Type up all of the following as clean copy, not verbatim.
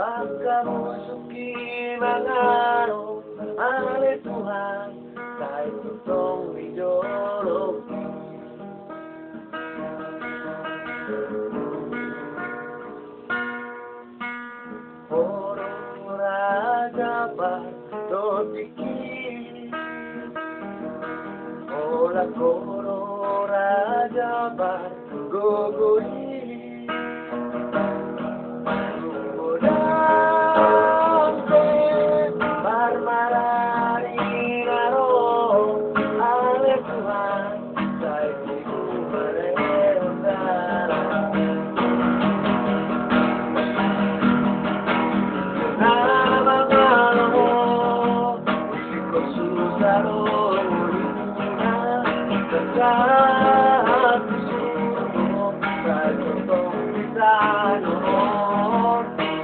Pagkamusuki mangaro ale Tuhan kahit tutong ideologi Orang raja bertopiki Ola koro raja bergogoi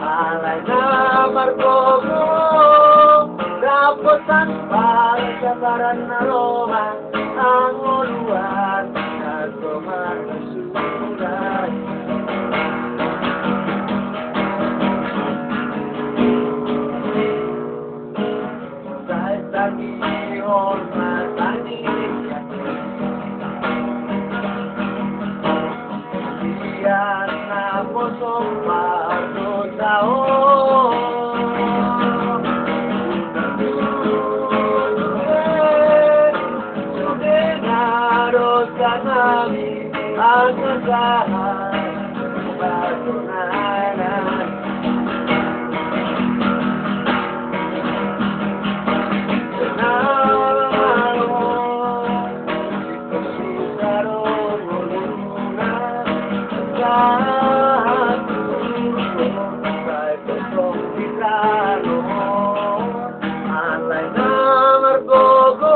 Alay na margogo Dapotan pagkabaran na Roma Ang uluan at kumarasulat Dahil tagihon matangin Diyan na posong pagkutao Sudenaro sa namin ang nasahan patunayan Alay na margogo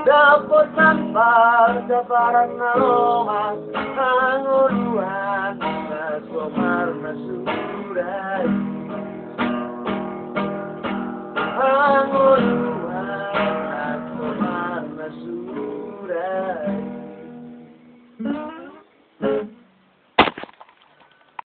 Dapat sampar Saparan na Roma Ang uluan na sumar na suray Ang uluan